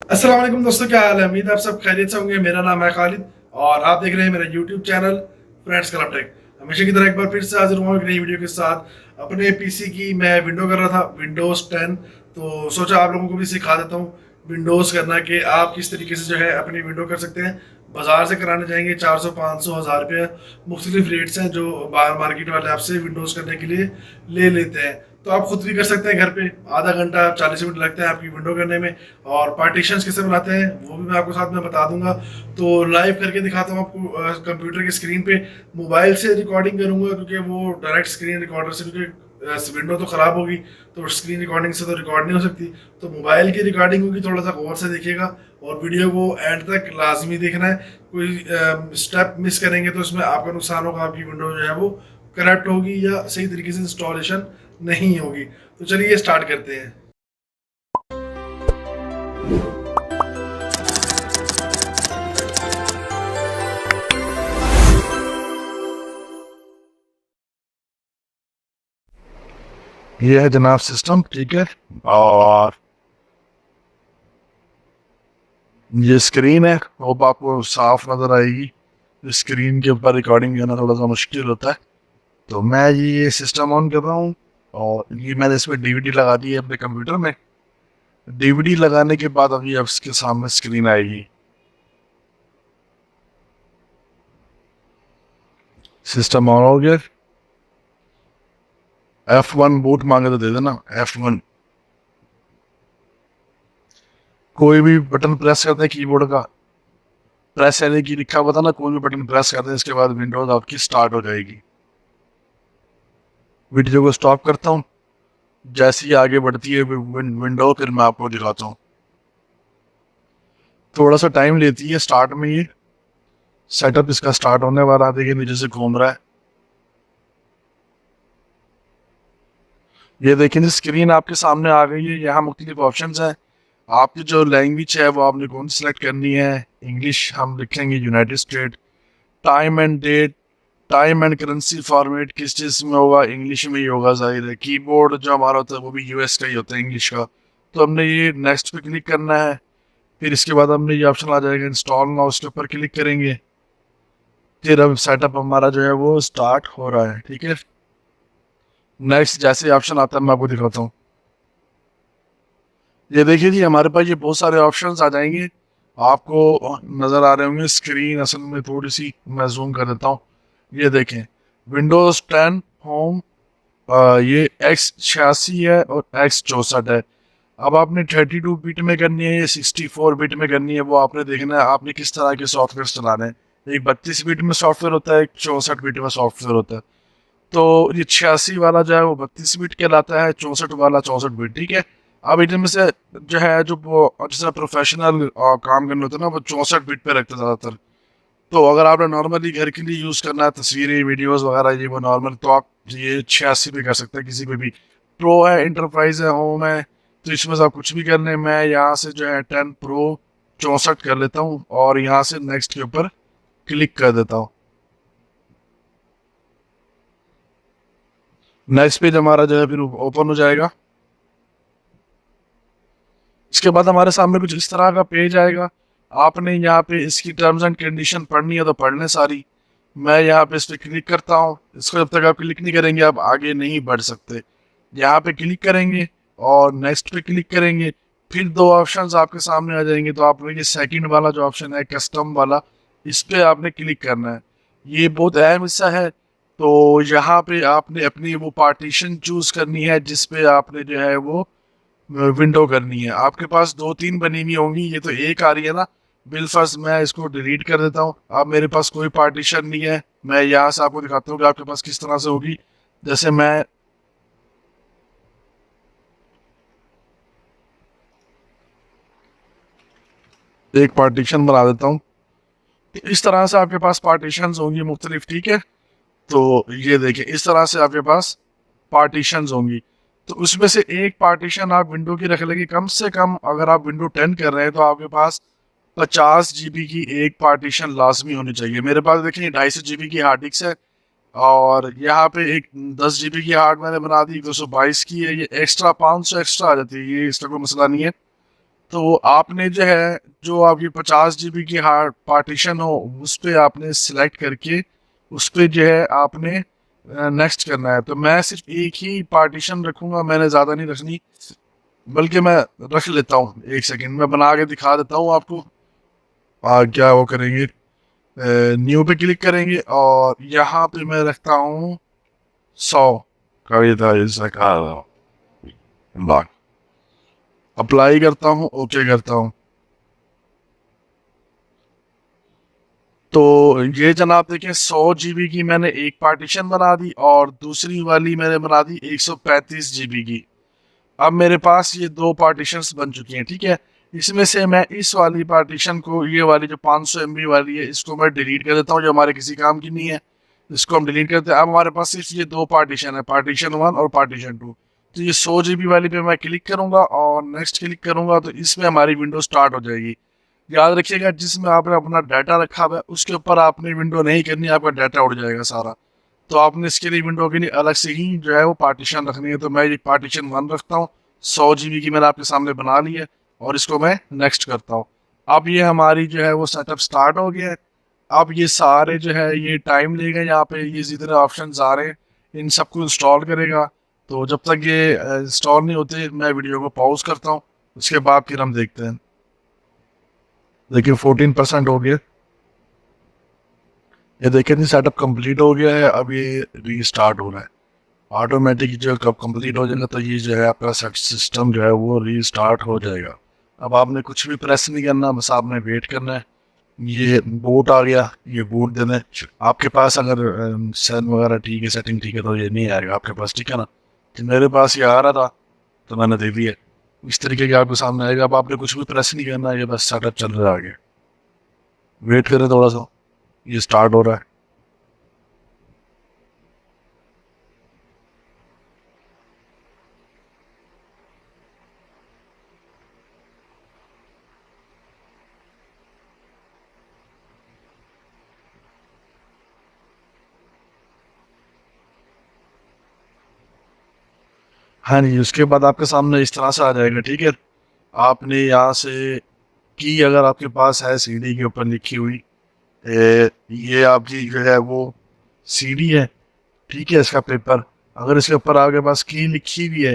अस्सलाम वालेकुम दोस्तों, क्या हाल है। उम्मीद है आप सब खैरियत से होंगे। मेरा नाम है खालिद और आप देख रहे हैं मेरा YouTube channel friends club tech. हमेशा की तरह एक बार फिर से हाजिर हुआ हूं एक नई वीडियो के साथ। अपने पीसी की मैं विंडो कर रहा था, विंडोज 10। तो सोचा आप लोगों को भी सिखा देता हूँ विंडोज करना, कि आप किस तरीके से जो है अपनी विंडो कर सकते हैं। बाजार से कराने जाएंगे 400 500 हज़ार रुपये, मुख्तलिफ रेट्स हैं जो बाहर मार्केट वाले आपसे विंडोज करने के लिए ले लेते हैं। तो आप खुद भी कर सकते हैं घर पे। आधा घंटा 40 मिनट लगता है आपकी विंडो करने में। और पार्टीशंस कैसे बनाते हैं वो भी मैं आपको साथ में बता दूंगा। तो लाइव करके दिखाता हूँ आपको कंप्यूटर की स्क्रीन पे। मोबाइल से रिकॉर्डिंग करूंगा क्योंकि वो डायरेक्ट स्क्रीन रिकॉर्डर से, क्योंकि विंडो तो खराब होगी तो स्क्रीन रिकॉर्डिंग से तो रिकॉर्ड नहीं हो सकती। तो मोबाइल की रिकॉर्डिंग होगी, थोड़ा सा गौर से देखिएगा और वीडियो को एंड तक लाजमी देखना है। कोई स्टेप मिस करेंगे तो इसमें आपका नुकसान होगा, आपकी विंडो जो है वो करप्ट होगी या सही तरीके से इंस्टॉलेशन नहीं होगी। तो चलिए स्टार्ट करते हैं। ये है जनाब सिस्टम, ठीक है। और ये स्क्रीन है, होप आपको साफ नजर आएगी। स्क्रीन के ऊपर रिकॉर्डिंग करना थोड़ा सा मुश्किल होता है। तो मैं ये सिस्टम ऑन कर रहा हूँ और ये मैंने इसमें डीवीडी लगा दी है अपने कंप्यूटर में। डीवीडी लगाने के बाद अभी अब इसके सामने स्क्रीन आएगी। सिस्टम ऑन हो गया। F1 बूट मांगे तो दे देना, F1। कोई भी बटन प्रेस करते हैं कीबोर्ड का, प्रेस यानी कि लिखा हुआ था ना, कोई भी बटन प्रेस करते हैं इसके बाद विंडोज आपकी स्टार्ट हो जाएगी। वीडियो को स्टॉप करता हूँ। जैसे ही आगे बढ़ती है विंडो, फिर मैं आपको दिखाता हूँ। थोड़ा सा टाइम लेती है स्टार्ट में। ये सेटअप इसका स्टार्ट होने वाला, देखिए नीचे से घूम रहा है। ये देखिए स्क्रीन आपके सामने आ गई है। यहाँ मुख्तलिफ ऑप्शन हैं। आपकी जो लैंग्वेज है वो आपने कौन सी सेलेक्ट करनी है। इंग्लिश हम लिखेंगे, United State. Time and date, time and currency format किस चीज़ में होगा, इंग्लिश में ही होगा जाहिर है। कीबोर्ड जो हमारा होता है वो भी यूएस का ही होता है, इंग्लिश का। तो हमने ये नेक्स्ट पे क्लिक करना है। फिर इसके बाद हमने ये ऑप्शन आ जाएगा इंस्टॉल नाउ, उसके ऊपर क्लिक करेंगे। फिर अब सेटअप हमारा जो है वो स्टार्ट हो रहा है, ठीक है। नेक्स्ट जैसे ऑप्शन आता है मैं आपको दिखाता हूँ। ये देखिए जी, हमारे पास ये बहुत सारे ऑप्शंस आ जाएंगे। आपको नज़र आ रहे होंगे। स्क्रीन असल में थोड़ी सी मैं जूम कर देता हूँ। ये देखें, विंडोज़ 10 होम, ये X86 है और X64 है। अब आपने 32 बिट में करनी है या 64 बिट में करनी है, वो आपने देखना है आपने किस तरह के सॉफ्टवेयर चलाने हैं। एक 32 बिट में सॉफ्टवेयर होता है, एक 64 बिट में सॉफ्टवेयर होता है। तो ये 86 वाला जो है वो 32 बिट कहलाता है, 64 वाला 64 बिट, ठीक है। अब इनमें से जो है जो वो जैसे प्रोफेशनल काम करना होता है ना, वो 64 बिट पे रखते हैं ज़्यादातर। तो अगर आपने नॉर्मली घर के लिए यूज़ करना है, तस्वीरें वीडियोस वगैरह ये वो नॉर्मल, तो आप ये 86 पे कर सकते हैं किसी पे भी। प्रो है, इंटरप्राइज है, होम है, तो इसमें से आप कुछ भी कर लें। मैं यहाँ से जो है 10 प्रो 64 कर लेता हूँ और यहाँ से नेक्स्ट के ऊपर क्लिक कर देता हूँ। नेक्स्ट पेज हमारा जो है फिर ओपन हो जाएगा। इसके बाद हमारे सामने कुछ इस तरह का पेज आएगा। आपने यहाँ पे इसकी टर्म्स एंड कंडीशन पढ़नी है तो पढ़ लें सारी। मैं यहाँ पे इस पर क्लिक करता हूँ। इसको जब तक आप क्लिक नहीं करेंगे आप आगे नहीं बढ़ सकते। यहाँ पे क्लिक करेंगे और नेक्स्ट पे क्लिक करेंगे। फिर दो ऑप्शंस आपके सामने आ जाएंगे। तो आपने ये सेकंड वाला जो ऑप्शन है कस्टम वाला, इस पे आपने क्लिक करना है। ये बहुत अहम हिस्सा है। तो यहाँ पे आपने अपनी वो पार्टीशन चूज करनी है जिसपे आपने जो है वो विंडो करनी है। आपके पास दो तीन बनी हुई होंगी, ये तो एक आ रही है ना। बिलफर्ज मैं इसको डिलीट कर देता हूँ। अब मेरे पास कोई पार्टीशन नहीं है। मैं यहाँ से आपको दिखाता हूँ कि आपके पास किस तरह से होगी। जैसे मैं एक पार्टीशन बना देता हूँ। इस तरह से आपके पास पार्टीशन होंगी मुख्तलिफ, ठीक है। तो ये देखिए इस तरह से आपके पास पार्टीशन होंगी। तो उसमें से एक पार्टीशन आप विंडो की रख लेंगे। कम से कम अगर आप विंडो 10 कर रहे हैं तो आपके पास 50 GB की एक पार्टीशन लाजमी होनी चाहिए। मेरे पास देखिए 250 GB की हार्ड डिस्क है और यहाँ पे एक 10 GB की हार्ड मैंने बना दी, 222 की है। ये एक्स्ट्रा 500 एक्स्ट्रा आ जाती है, ये इसका कोई मसला नहीं है। तो आपने जो है, जो आपकी 50 GB की हार्ड पार्टीशन हो, उस पर आपने सिलेक्ट करके उस पर जो है आपने नेक्स्ट करना है। तो मैं सिर्फ एक ही पार्टीशन रखूंगा, मैंने ज़्यादा नहीं रखनी, बल्कि मैं रख लेता हूँ। एक सेकंड मैं बना के दिखा देता हूँ आपको। क्या वो करेंगे, न्यू पे क्लिक करेंगे और यहाँ पे मैं रखता हूँ 100 कविता जैसा कहा, अप्लाई करता हूँ, ओके करता हूँ। तो ये जनाब देखें, 100 GB की मैंने एक पार्टीशन बना दी और दूसरी वाली मैंने बना दी 135 GB की। अब मेरे पास ये दो पार्टीशंस बन चुकी हैं, ठीक है। इसमें से मैं इस वाली पार्टीशन को, ये वाली जो 500 MB वाली है, इसको मैं डिलीट कर देता हूँ, जो हमारे किसी काम की नहीं है। इसको हम डिलीट करते हैं। अब हमारे पास सिर्फ ये दो पार्टीशन है, पार्टीशन 1 और पार्टीशन 2। तो ये 100 GB वाली पे मैं क्लिक करूंगा और नेक्स्ट क्लिक करूंगा, तो इसमें हमारी विंडो स्टार्ट हो जाएगी। याद रखिएगा, जिसमें आपने अपना डाटा रखा हुआ है उसके ऊपर आपने विंडो नहीं करनी, आपका डाटा उड़ जाएगा सारा। तो आपने इसके लिए विंडो के लिए अलग से ही जो है वो पार्टीशन रखनी है। तो मैं ये पार्टीशन 1 रखता हूँ, 100 GB की मैंने आपके सामने बना ली है, और इसको मैं नेक्स्ट करता हूँ। अब ये हमारी जो है वो सेटअप स्टार्ट हो गया है। अब ये सारे जो है ये टाइम लेगा, यहाँ पे ये जितने ऑप्शन आ रहे हैं इन सबको इंस्टॉल करेगा। तो जब तक ये इंस्टॉल नहीं होते, मैं वीडियो को पॉज करता हूँ, उसके बाद फिर हम देखते हैं। देखिए 14% हो गया। ये देखिए जी, सेटअप कंप्लीट हो गया है। अब ये रीस्टार्ट हो रहा है ऑटोमेटिक। जो कब कंप्लीट हो जाएगा तो ये जो है आपका सेट सिस्टम जो है वो रीस्टार्ट हो जाएगा। अब आपने कुछ भी प्रेस नहीं करना, बस आपने वेट करना है। ये बूट आ गया, ये बूट देना है। आपके पास अगर सन वगैरह ठीक है, सेटिंग ठीक है, तो ये नहीं आएगा आपके पास, ठीक है ना। तो मेरे पास ये आ रहा था तो मैंने दे दिया। इस तरीके के आपके सामने आएगा। अब आपने कुछ भी प्रेस नहीं करना, ये बस सेटअप चल रहा है आगे। वेट करें थोड़ा सा, ये स्टार्ट हो रहा है। हाँ जी, उसके बाद आपके सामने इस तरह से आ जाएगा, ठीक है। आपने यहाँ से की अगर आपके पास है सीडी के ऊपर लिखी हुई, ये आपकी जो है वो सीडी है, ठीक है। इसका पेपर, अगर इसके ऊपर आपके पास की लिखी हुई है,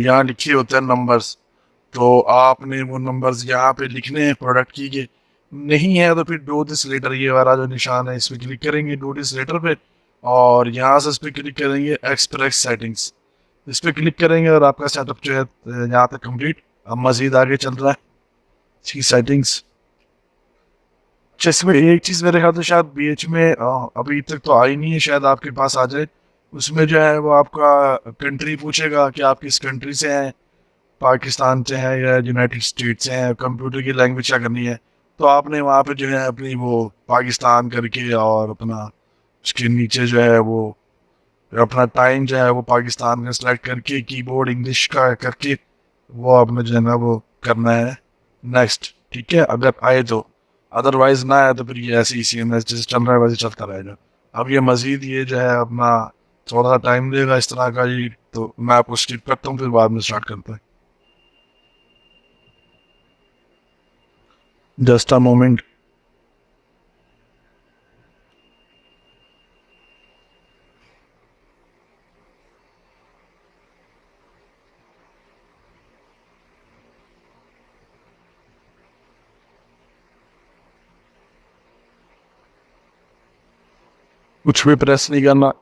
यहाँ लिखे होते हैं नंबर्स, तो आपने वो नंबर्स यहाँ पे लिखने हैं प्रोडक्ट की के। नहीं है तो फिर डू दिस लेटर, ये वाला जो निशान है इस पर क्लिक करेंगे, डू दिस लेटर पे, और यहाँ से इस पर क्लिक करेंगे एक्सप्रेस सेटिंग्स, इस पर क्लिक करेंगे और आपका सेटअप जो है यहाँ तक कंप्लीट। अब मजीद आगे चल रहा है इसकी सेटिंग्स। अच्छा, इसमें एक चीज़ मेरे ख्याल से शायद बीच में अभी तक तो आई नहीं है, शायद आपके पास आ जाए। उसमें जो है वो आपका कंट्री पूछेगा कि आप किस कंट्री से हैं, पाकिस्तान से हैं या यूनाइटेड स्टेट्स से हैं, कंप्यूटर की लैंग्वेज क्या करनी है। तो आपने वहाँ पे जो है अपनी वो पाकिस्तान करके, और अपना उसके नीचे जो है वो अपना टाइम जो है वो पाकिस्तान का सेलेक्ट करके, कीबोर्ड इंग्लिश का करके, वो आपने जो है ना वो करना है नेक्स्ट, ठीक है। अगर आए तो, अदरवाइज ना आए तो फिर ये ऐसे ही CMS जैसे चल रहा है वैसे चलता रहेगा। अब ये मजीद ये जो है अपना थोड़ा सा टाइम लेगा इस तरह का ये, तो मैं आपको स्किप करता हूँ, फिर बाद में स्टार्ट करता है। Just a moment. कुछ भी प्रेस नहीं करना।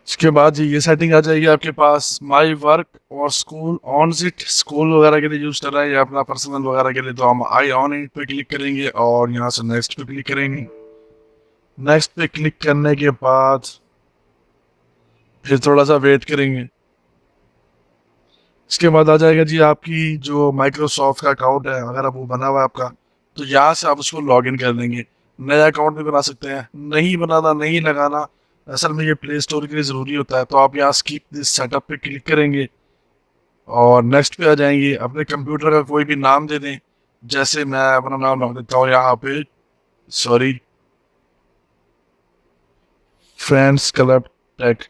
इसके बाद ये सेटिंग आ जाएगी आपके पास, माई वर्क और स्कूल ऑन इट। स्कूल वगैरह के लिए यूज़ कर रहा है या अपना पर्सनल वगैरह के लिए, तो हम आई ऑन इट पे क्लिक करेंगे और यहाँ से नेक्स्ट पे क्लिक करेंगे। नेक्स्ट पे क्लिक करने के बाद फिर थोड़ा सा वेट करेंगे। इसके बाद आ जाएगा जी आपकी जो माइक्रोसॉफ्ट का अकाउंट है, अगर अब वो बना हुआ है आपका, तो यहाँ से आप उसको लॉग इन कर देंगे। नया अकाउंट भी बना सकते हैं, नहीं बनाना, नहीं लगाना, असल में ये प्ले स्टोर के लिए ज़रूरी होता है। तो आप यहाँ स्कीप दिस सेटअप पे क्लिक करेंगे और नेक्स्ट पे आ जाएंगे। अपने कंप्यूटर का कोई भी नाम दे दें, जैसे मैं अपना नाम रख देता हूँ यहाँ पे, sorry, friends club tech.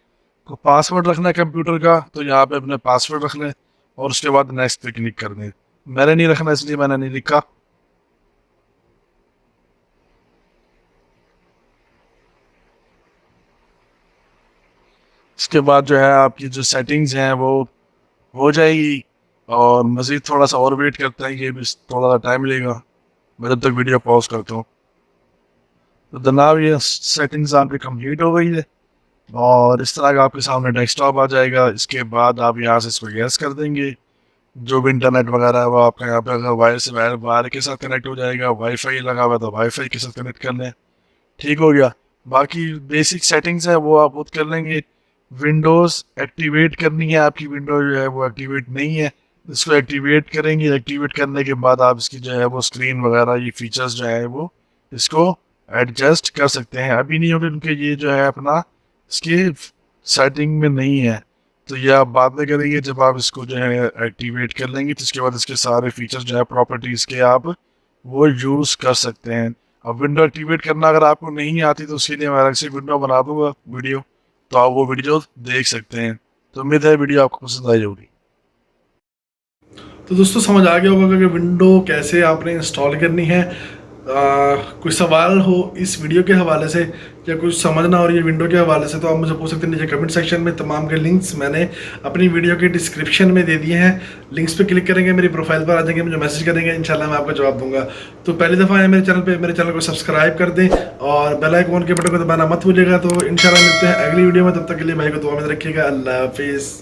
Password रखना है कंप्यूटर का, तो यहाँ पे अपने पासवर्ड रख लें और उसके बाद नेक्स्ट पे क्लिक कर दें। मैंने नहीं रखना इसलिए मैंने नहीं लिखा। इसके बाद जो है आपकी जो सेटिंग्स हैं वो हो जाएगी, और मज़ीद थोड़ा सा और वेट करते हैं, ये भी थोड़ा सा टाइम लेगा। मैं जब तक वीडियो पॉज करता हूँ। तो जनाब ये सेटिंग्स आपकी कंप्लीट हो गई है और इस तरह का आपके सामने डेस्कटॉप आ जाएगा। इसके बाद आप यहाँ से इसको यस कर देंगे। जो भी इंटरनेट वगैरह है वो आपका यहाँ पे अगर वायर से वायर के साथ कनेक्ट हो जाएगा, वाईफाई लगा हुआ है तो वाईफाई के साथ कनेक्ट कर लें, ठीक हो गया। बाकी बेसिक सेटिंग्स है वो आप खुद कर लेंगे। विंडोज़ एक्टिवेट करनी है, आपकी विंडो जो है वो एक्टिवेट नहीं है, इसको एक्टिवेट करेंगे। एक्टिवेट करने के बाद आप इसकी जो है वो स्क्रीन वगैरह ये फीचर्स जो है वो इसको एडजस्ट कर सकते हैं। अभी नहीं होगा क्योंकि ये जो है अपना इसकी सेटिंग में नहीं है, तो ये आप बाद में करेंगे जब आप इसको जो है एक्टिवेट कर लेंगे। तो इसके बाद इसके सारे फीचर्स जो है प्रॉपर्टीज़ के आप वो यूज़ कर सकते हैं। अब विंडो एक्टिवेट करना अगर आपको नहीं आती तो उसके लिए मैं अलग से विंडो बना दूंगा वीडियो, तो आप वो वीडियो देख सकते हैं। तो उम्मीद है वीडियो आपको पसंद आई होगी। तो दोस्तों समझ आ गया होगा कि विंडो कैसे आपने इंस्टॉल करनी है। कोई सवाल हो इस वीडियो के हवाले से या कुछ समझना हो ये विंडो के हवाले से, तो आप मुझे पूछ सकते हैं नीचे कमेंट सेक्शन में। तमाम के लिंक्स मैंने अपनी वीडियो के डिस्क्रिप्शन में दे दिए हैं। लिंक्स पे क्लिक करेंगे, मेरी प्रोफाइल पर आ जाएंगे, मुझे मैसेज करेंगे, इंशाल्लाह मैं आपका जवाब दूंगा। तो पहली दफ़ा आए मेरे चैनल पे, मेरे चैनल को सब्सक्राइब कर दें और बेल आइकन के बटन को दबाना मत भूलिएगा। तो इंशाल्लाह मिलते हैं अगली वीडियो में, तब तक के लिए भाई को दुआ में रखिएगा। अल्लाह हाफिज़।